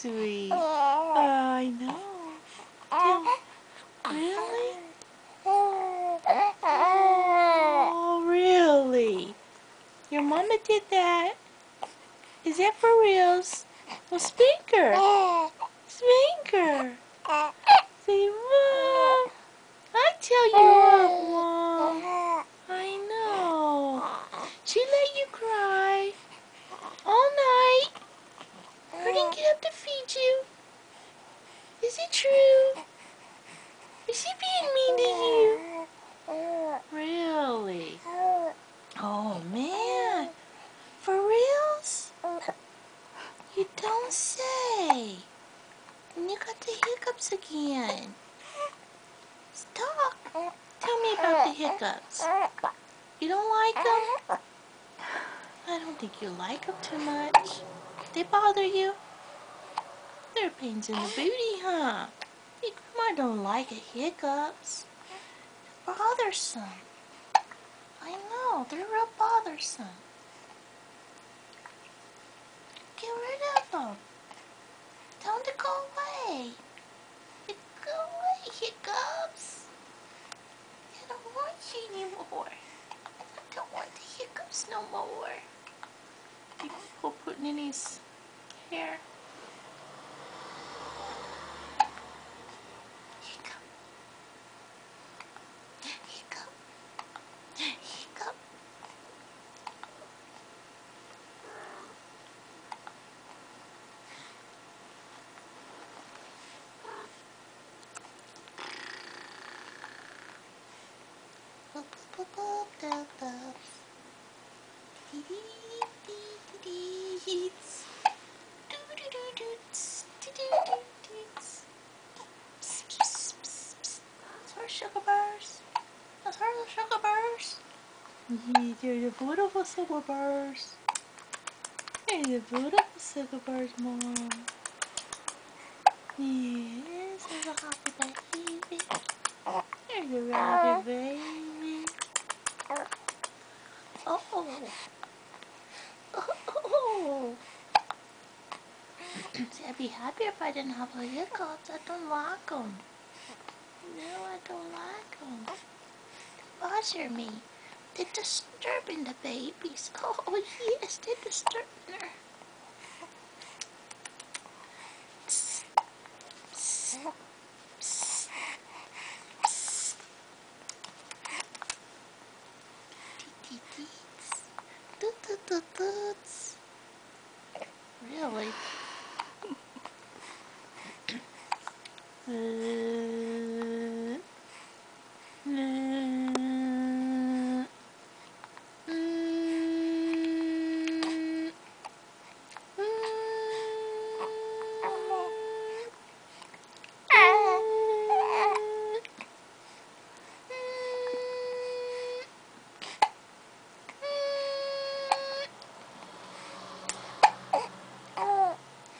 sweet. I know. Really? Oh, really? Your mama did that? Is that for reals? Well, spank her. Spank her. Say, Mom. I tell you what, Mom. I know. She let you cry all night. I didn't get up to feed you. Is it true? Is she being mean to you? Really? Oh, man. For reals? You don't say. And you got the hiccups again. Stop. Tell me about the hiccups. You don't like them? I don't think you like them too much. They bother you? They're pains in the booty, huh? Your grandma don't like the hiccups. They're bothersome. I know, they're real bothersome. Get rid of them. Tell them to go away. Go away, hiccups. I don't want you anymore. I don't want the hiccups no more. People putting in his hair. Hiccup. Hiccup. Hiccup. Boop, boop, boop, boop, boop. Dee-dee-dee-dee-deets. Doo-doo-doo-doots. Doo-doo-doo-doots. Psst, psst, psst, psst. Those are sugar bars. Those are the sugar bars. They're the beautiful sugar bars. They're the beautiful sugar bars, Mom. Yes, there's a happy baby. There's a rabbit baby. Oh. Oh. See, I'd be happier if I didn't have the hiccups. I don't like them. No, I don't like them. They bother me. They're disturbing the babies. Oh, yes, they're disturbing her. Psst, psst, psst, psst. Tee-tee-teets. Toot-toot-toot-toots. Really?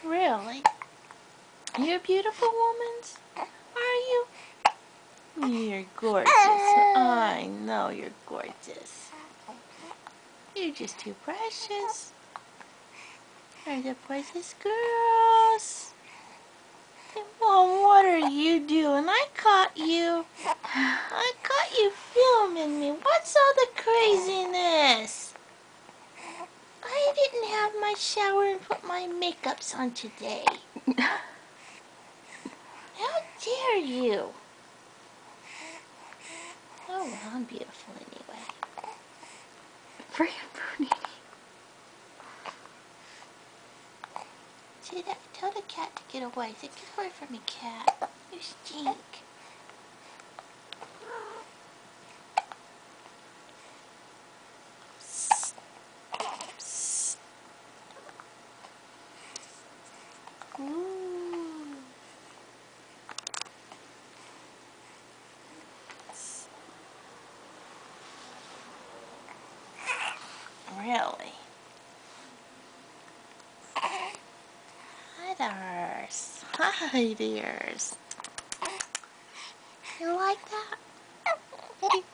Really? You're a beautiful woman? Are you? You're gorgeous. I know you're gorgeous. You're just too precious. You're the precious girls. Mom, what are you doing? I caught you. I caught you filming me. What's all the craziness? I didn't have my shower and put my makeups on today. How dare you? Oh, well, I'm beautiful anyway. Freaking See that? Tell the cat to get away. Say, get away from me, cat. You stink. Psst. Psst. Ooh. Psst. Really? Hi there's. Hi there's. You like that?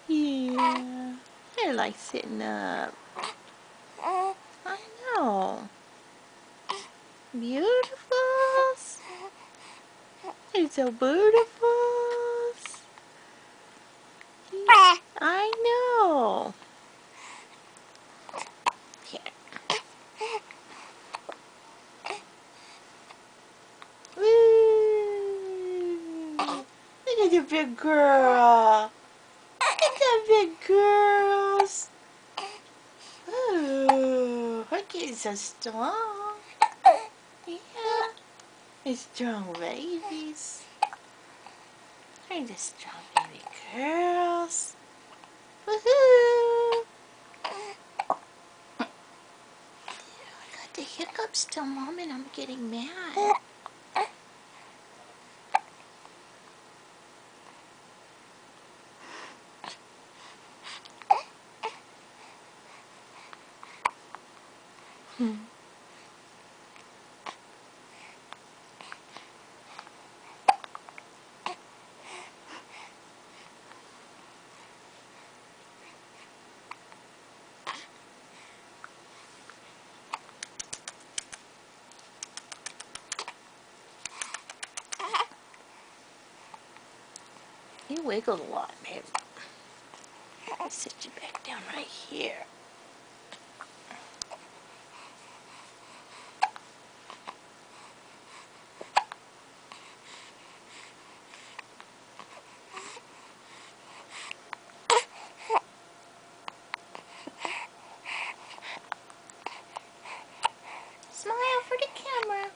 Yeah. They're like sitting up. I know. Beautiful. You're so beautiful. I know. Here. Woo. Look at the big girl. Look at the big girls. Ooh, her kid's so strong. Yeah. They're strong babies. They're the strong baby girls. Woohoo! I got the hiccups still, Mom, and I'm getting mad. You wiggled a lot, babe. I'll sit you back down right here. Smile for the camera.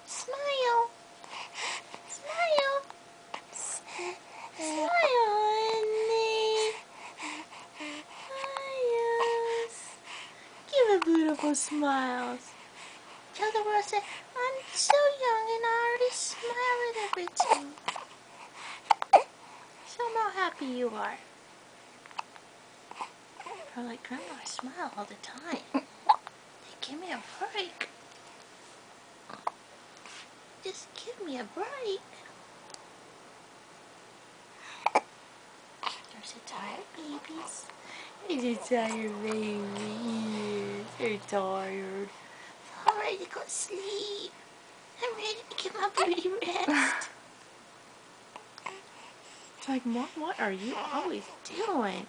Smile. Smile. Smile, honey. Smiles. Give a beautiful smiles. Tell the world, say, I'm so young and I already smile at everything. Show them how happy you are. You're like, Grandma, I smile all the time. Hey, give me a break. Just give me a break. You're so tired, babies. You're so tired, babies. You're tired. I'm ready to go sleep. I'm ready to get my beauty rest. It's like, Mom, what are you always doing?